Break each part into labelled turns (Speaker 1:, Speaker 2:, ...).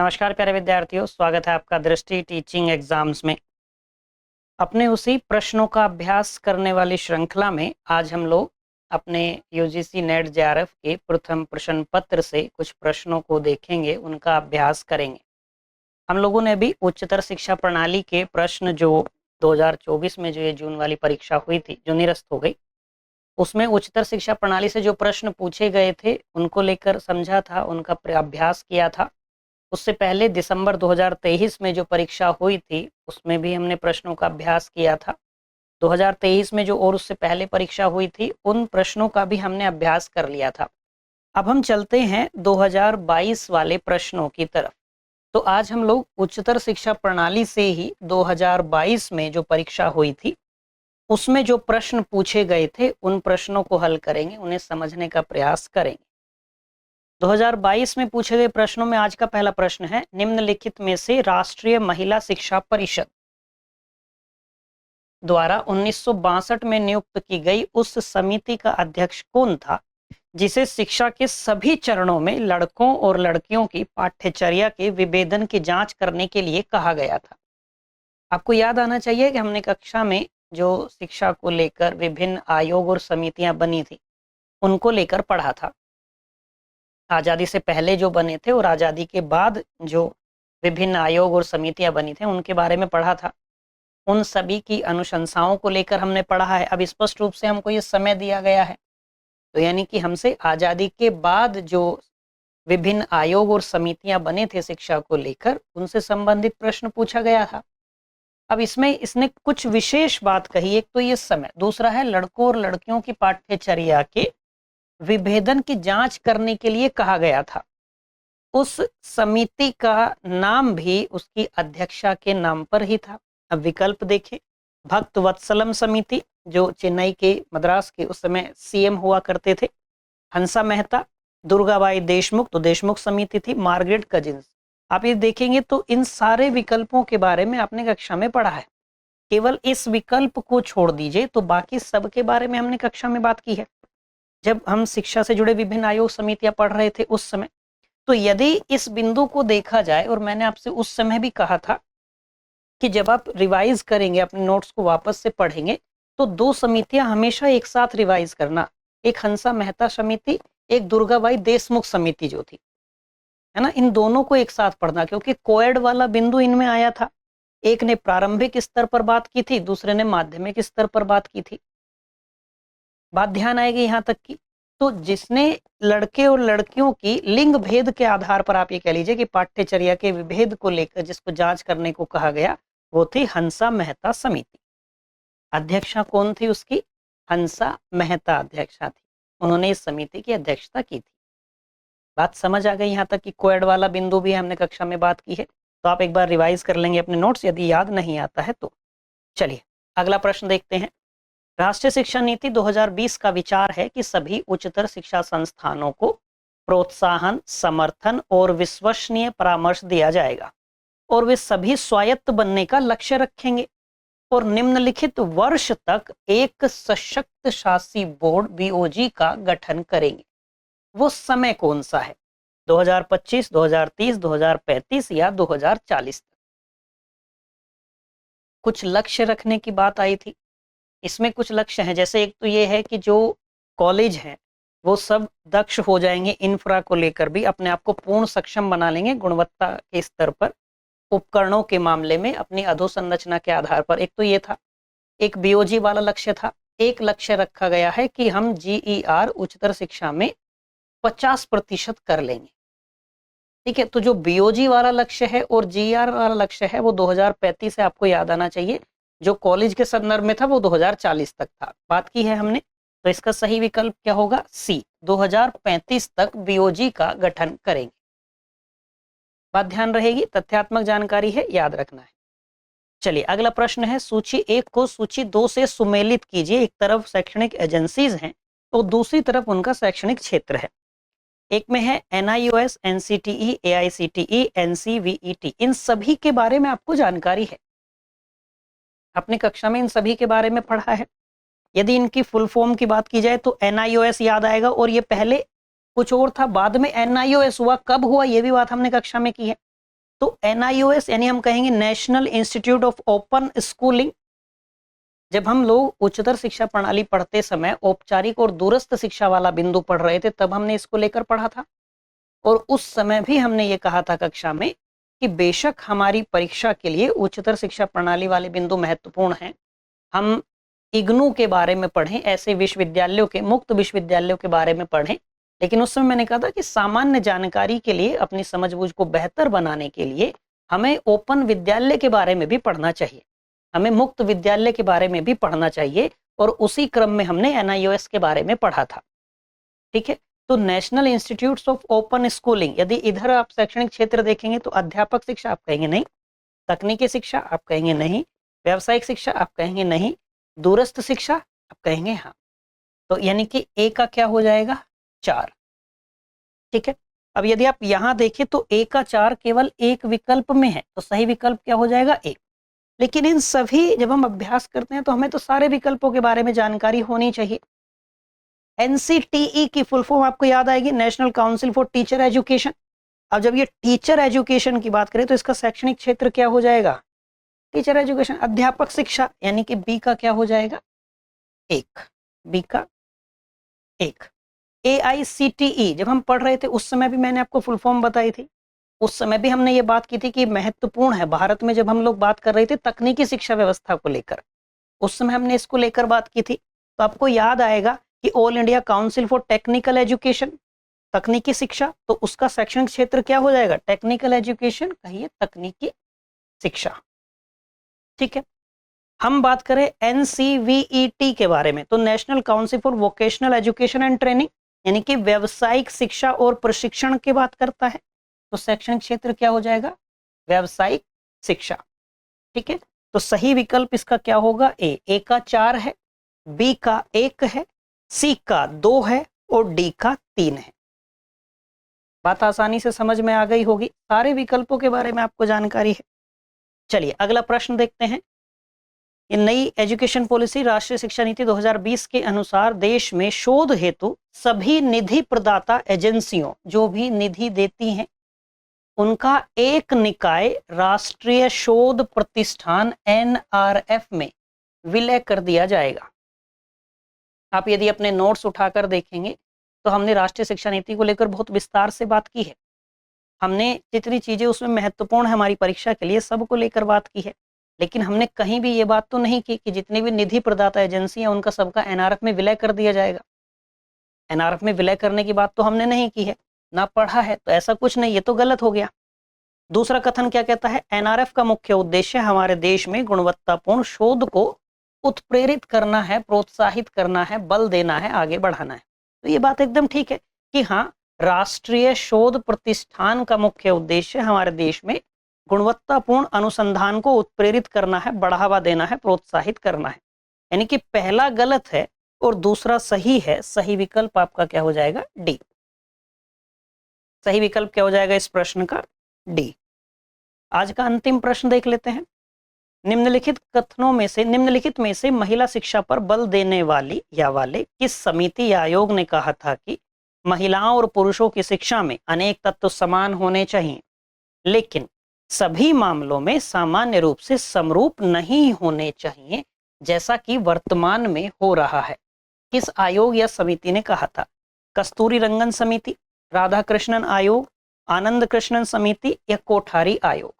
Speaker 1: नमस्कार प्यारे विद्यार्थियों, स्वागत है आपका दृष्टि टीचिंग एग्जाम्स में। अपने उसी प्रश्नों का अभ्यास करने वाली श्रृंखला में आज हम लोग अपने यूजीसी नेट जेआरएफ के प्रथम प्रश्न पत्र से कुछ प्रश्नों को देखेंगे, उनका अभ्यास करेंगे। हम लोगों ने अभी उच्चतर शिक्षा प्रणाली के प्रश्न जो 2024 में जो ये जून वाली परीक्षा हुई थी, जो निरस्त हो गई, उसमें उच्चतर शिक्षा प्रणाली से जो प्रश्न पूछे गए थे उनको लेकर समझा था, उनका अभ्यास किया था। उससे पहले दिसंबर 2023 में जो परीक्षा हुई थी उसमें भी हमने प्रश्नों का अभ्यास किया था। 2023 में जो और उससे पहले परीक्षा हुई थी उन प्रश्नों का भी हमने अभ्यास कर लिया था। अब हम चलते हैं 2022 वाले प्रश्नों की तरफ। तो आज हम लोग उच्चतर शिक्षा प्रणाली से ही 2022 में जो परीक्षा हुई थी उसमें जो प्रश्न पूछे गए थे उन प्रश्नों को हल करेंगे, उन्हें समझने का प्रयास करेंगे। 2022 में पूछे गए प्रश्नों में आज का पहला प्रश्न है, निम्नलिखित में से राष्ट्रीय महिला शिक्षा परिषद द्वारा 1962 में नियुक्त की गई उस समिति का अध्यक्ष कौन था जिसे शिक्षा के सभी चरणों में लड़कों और लड़कियों की पाठ्यचर्या के विभेदन की जांच करने के लिए कहा गया था। आपको याद आना चाहिए कि हमने कक्षा में जो शिक्षा को लेकर विभिन्न आयोग और समितियां बनी थी उनको लेकर पढ़ा था। आज़ादी से पहले जो बने थे और आज़ादी के बाद जो विभिन्न आयोग और समितियां बनी थे उनके बारे में पढ़ा था। उन सभी की अनुशंसाओं को लेकर हमने पढ़ा है। अब स्पष्ट रूप से हमको ये समय दिया गया है, तो यानी कि हमसे आज़ादी के बाद जो विभिन्न आयोग और समितियां बने थे शिक्षा को लेकर उनसे संबंधित प्रश्न पूछा गया था। अब इसमें इसने कुछ विशेष बात कही, एक तो ये समय, दूसरा है लड़कों और लड़कियों की पाठ्यचर्या के विभेदन की जांच करने के लिए कहा गया था। उस समिति का नाम भी उसकी अध्यक्षा के नाम पर ही था। अब विकल्प देखें, भक्त वत्सलम समिति जो चेन्नई के मद्रास के उस समय सीएम हुआ करते थे, हंसा मेहता, दुर्गाबाई देशमुख तो देशमुख समिति थी, मार्गरेट कजिन्स। आप ये देखेंगे तो इन सारे विकल्पों के बारे में आपने कक्षा में पढ़ा है। केवल इस विकल्प को छोड़ दीजिए तो बाकी सब के बारे में हमने कक्षा में बात की है जब हम शिक्षा से जुड़े विभिन्न आयोग समितियां पढ़ रहे थे उस समय। तो यदि इस बिंदु को देखा जाए, और मैंने आपसे उस समय भी कहा था कि जब आप रिवाइज करेंगे, अपने नोट्स को वापस से पढ़ेंगे, तो दो समितियां हमेशा एक साथ रिवाइज करना, एक हंसा मेहता समिति, एक दुर्गाबाई देशमुख समिति जो थी, है ना, इन दोनों को एक साथ पढ़ना, क्योंकि कोएड वाला बिंदु इनमें आया था। एक ने प्रारंभिक स्तर पर बात की थी, दूसरे ने माध्यमिक स्तर पर बात की थी। बात ध्यान आएगी यहाँ तक की। तो जिसने लड़के और लड़कियों की लिंग भेद के आधार पर, आप ये कह लीजिए कि पाठ्यचर्या के विभेद को लेकर जिसको जांच करने को कहा गया, वो थी हंसा मेहता समिति। अध्यक्षा कौन थी उसकी? हंसा मेहता अध्यक्षा थी। उन्होंने इस समिति की अध्यक्षता की थी। बात समझ आ गई यहाँ तक कि कोएड वाला बिंदु भी हमने कक्षा में बात की है। तो आप एक बार रिवाइज कर लेंगे अपने नोट्स, यदि याद नहीं आता है तो। चलिए अगला प्रश्न देखते हैं। राष्ट्रीय शिक्षा नीति 2020 का विचार है कि सभी उच्चतर शिक्षा संस्थानों को प्रोत्साहन, समर्थन और विश्वसनीय परामर्श दिया जाएगा और वे सभी स्वायत्त बनने का लक्ष्य रखेंगे और निम्नलिखित वर्ष तक एक सशक्त शासी बोर्ड बीओजी का गठन करेंगे। वो समय कौन सा है? 2025, 2030, 2035 या 2040 तक? कुछ लक्ष्य रखने की बात आई थी। इसमें कुछ लक्ष्य हैं, जैसे एक तो ये है कि जो कॉलेज हैं वो सब दक्ष हो जाएंगे, इंफ्रा को लेकर भी अपने आप को पूर्ण सक्षम बना लेंगे गुणवत्ता के स्तर पर, उपकरणों के मामले में अपनी अधोसंरचना के आधार पर। एक तो ये था, एक बीओजी वाला लक्ष्य था। एक लक्ष्य रखा गया है कि हम जीईआर उच्चतर शिक्षा में 50% कर लेंगे। ठीक है, तो जो बीओजी वाला लक्ष्य है और जीईआर वाला लक्ष्य है वो 2035 है, आपको याद आना चाहिए। जो कॉलेज के संदर्भ में था वो 2040 तक था, बात की है हमने। तो इसका सही विकल्प क्या होगा? सी, 2035 तक बीओजी का गठन करेंगे। बात ध्यान रहेगी, तथ्यात्मक जानकारी है, याद रखना है। चलिए अगला प्रश्न है, सूची 1 को सूची 2 से सुमेलित कीजिए। एक तरफ शैक्षणिक एजेंसीज हैं तो दूसरी तरफ उनका शैक्षणिक क्षेत्र है। एक में है एनआईओएस, एनसीटीई, एआईसीटीई, एनसीवीईटी। इन सभी के बारे में आपको जानकारी है, अपनी कक्षा में इन सभी के बारे में पढ़ा है। यदि इनकी फुल फॉर्म की बात की जाए तो एनआईओएस याद आएगा, और ये पहले कुछ और था, बाद में एनआईओएस हुआ। कब हुआ ये भी बात हमने कक्षा में की है। तो NIOS यानी हम कहेंगे national institute of open schooling. जब हम लोग उच्चतर शिक्षा प्रणाली पढ़ते समय औपचारिक और दूरस्थ शिक्षा वाला बिंदु पढ़ रहे थे, तब हमने इसको लेकर पढ़ा था। और उस समय भी हमने ये कहा था कक्षा में कि बेशक हमारी परीक्षा के लिए उच्चतर शिक्षा प्रणाली वाले बिंदु महत्वपूर्ण हैं, हम इग्नू के बारे में पढ़ें, ऐसे विश्वविद्यालयों के, मुक्त विश्वविद्यालयों के बारे में पढ़ें, लेकिन उस समय मैंने कहा था कि सामान्य जानकारी के लिए, अपनी समझबूझ को बेहतर बनाने के लिए हमें ओपन विद्यालय के बारे में भी पढ़ना चाहिए, हमें मुक्त विद्यालय के बारे में भी पढ़ना चाहिए। और उसी क्रम में हमने NIOS के बारे में पढ़ा था। ठीक है, तो national institutes of open schooling, यदि इधर आप शैक्षणिक क्षेत्र देखेंगे तो अध्यापक शिक्षा आप कहेंगे नहीं, तकनीकी शिक्षा आप कहेंगे नहीं, व्यावसायिक शिक्षा आप कहेंगे नहीं, दूरस्थ शिक्षा आप कहेंगे हाँ। तो यानी कि ए का क्या हो जाएगा 4। ठीक है, अब यदि आप यहां देखें तो ए का 4 केवल एक विकल्प में है, तो सही विकल्प क्या हो जाएगा ए। लेकिन इन सभी जब हम अभ्यास करते हैं तो हमें तो सारे विकल्पों के बारे में जानकारी होनी चाहिए। NCTE की फुल फॉर्म आपको याद आएगी, national council for teacher education. अब जब ये टीचर एजुकेशन की बात करें तो इसका शैक्षणिक क्षेत्र क्या हो जाएगा, टीचर एजुकेशन, अध्यापक शिक्षा, यानी कि बी का क्या हो जाएगा 1, बी का 1। AICTE जब हम पढ़ रहे थे उस समय भी मैंने आपको फुल फॉर्म बताई थी, उस समय भी हमने ये बात की थी कि महत्वपूर्ण है भारत में। जब हम लोग बात कर रहे थे तकनीकी शिक्षा व्यवस्था को लेकर, उस समय हमने इसको लेकर बात की थी। तो आपको याद आएगा कि all India council for technical education, तकनीकी शिक्षा, तो उसका शैक्षणिक क्षेत्र क्या हो जाएगा, टेक्निकल एजुकेशन, कहिए तकनीकी शिक्षा। ठीक है, हम बात करें NCVET के बारे में, तो national council for vocational education and training, यानी कि व्यावसायिक शिक्षा और प्रशिक्षण की बात करता है, तो शैक्षणिक क्षेत्र क्या हो जाएगा, व्यावसायिक शिक्षा। ठीक है, तो सही विकल्प इसका क्या होगा ए का 4 है, बी का 1 है, सी का 2 है और डी का 3 है। बात आसानी से समझ में आ गई होगी, सारे विकल्पों के बारे में आपको जानकारी है। चलिए अगला प्रश्न देखते हैं। ये नई एजुकेशन पॉलिसी राष्ट्रीय शिक्षा नीति 2020 के अनुसार देश में शोध हेतु सभी निधि प्रदाता एजेंसियों जो भी निधि देती हैं उनका एक निकाय राष्ट्रीय शोध प्रतिष्ठान NRF में विलय कर दिया जाएगा। आप यदि अपने नोट्स उठाकर देखेंगे तो हमने राष्ट्रीय शिक्षा नीति को लेकर बहुत विस्तार से बात की है। हमने जितनी चीजें उसमें महत्वपूर्ण है हमारी परीक्षा के लिए सबको लेकर बात की है, लेकिन हमने कहीं भी ये बात तो नहीं की कि जितनी भी निधि प्रदाता एजेंसी है उनका सबका NRF में विलय कर दिया जाएगा। NRF में विलय करने की बात तो हमने नहीं की है, ना पढ़ा है, तो ऐसा कुछ नहीं, ये तो गलत हो गया। दूसरा कथन क्या कहता है, NRF का मुख्य उद्देश्य हमारे देश में गुणवत्तापूर्ण शोध को उत्प्रेरित करना है, प्रोत्साहित करना है, बल देना है, आगे बढ़ाना है। तो ये बात एकदम ठीक है कि हाँ, राष्ट्रीय शोध प्रतिष्ठान का मुख्य उद्देश्य हमारे देश में गुणवत्तापूर्ण अनुसंधान को उत्प्रेरित करना है, बढ़ावा देना है, प्रोत्साहित करना है। यानी कि पहला गलत है और दूसरा सही है। सही विकल्प आपका क्या हो जाएगा डी। सही विकल्प क्या हो जाएगा इस प्रश्न का डी। आज का अंतिम प्रश्न देख लेते हैं। निम्नलिखित में से महिला शिक्षा पर बल देने वाली या वाले किस समिति या आयोग ने कहा था कि महिलाओं और पुरुषों की शिक्षा में अनेक तत्व समान होने चाहिए, लेकिन सभी मामलों में सामान्य रूप से समरूप नहीं होने चाहिए, जैसा कि वर्तमान में हो रहा है। किस आयोग या समिति ने कहा था? कस्तूरी रंगन समिति, राधाकृष्णन आयोग, आनंद कृष्णन समिति या कोठारी आयोग?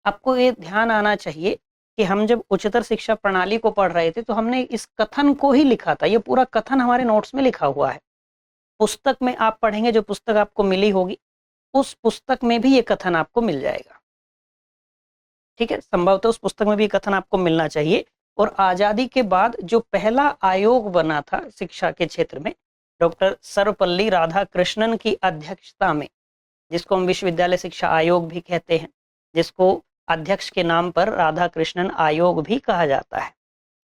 Speaker 1: आपको ये ध्यान आना चाहिए कि हम जब उच्चतर शिक्षा प्रणाली को पढ़ रहे थे तो हमने इस कथन को ही लिखा था। ये पूरा कथन हमारे नोट्स में लिखा हुआ है। पुस्तक में आप पढ़ेंगे, जो पुस्तक आपको मिली होगी उस पुस्तक में भी ये कथन आपको मिल जाएगा। ठीक है, संभवतः उस पुस्तक में भी कथन आपको मिलना चाहिए। और आजादी के बाद जो पहला आयोग बना था शिक्षा के क्षेत्र में, डॉक्टर सर्वपल्ली राधाकृष्णन की अध्यक्षता में, जिसको हम विश्वविद्यालय शिक्षा आयोग भी कहते हैं, जिसको अध्यक्ष के नाम पर राधाकृष्णन आयोग भी कहा जाता है,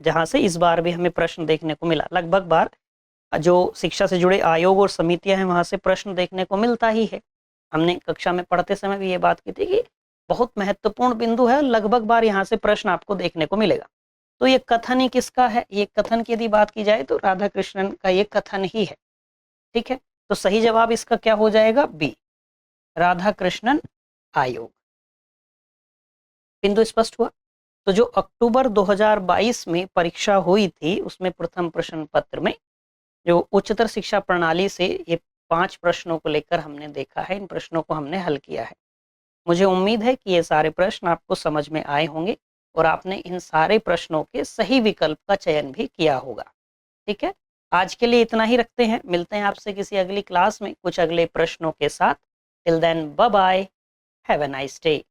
Speaker 1: जहां से इस बार भी हमें प्रश्न देखने को मिला। लगभग बार जो शिक्षा से जुड़े आयोग और समितियां हैं वहां से प्रश्न देखने को मिलता ही है। हमने कक्षा में पढ़ते समय भी ये बात की थी कि बहुत महत्वपूर्ण बिंदु है, लगभग बार यहाँ से प्रश्न आपको देखने को मिलेगा। तो ये कथन ही किसका है? ये कथन की यदि बात की जाए तो राधाकृष्णन का ये कथन ही है। ठीक है, तो सही जवाब इसका क्या हो जाएगा? बी, राधाकृष्णन आयोग। बिंदु स्पष्ट हुआ? तो जो अक्टूबर 2022 में परीक्षा हुई थी, उसमें प्रथम प्रश्न पत्र में जो उच्चतर शिक्षा प्रणाली से ये 5 प्रश्नों को लेकर हमने देखा है, इन प्रश्नों को हमने हल किया है। मुझे उम्मीद है कि ये सारे प्रश्न आपको समझ में आए होंगे और आपने इन सारे प्रश्नों के सही विकल्प का चयन भी किया होगा। ठीक है? आज के लिए इतना ही रखते हैं। मिलते हैं आपसे किसी अगली क्लास में कुछ अगले प्रश्नों के साथ। Till then bye bye. Have a nice day.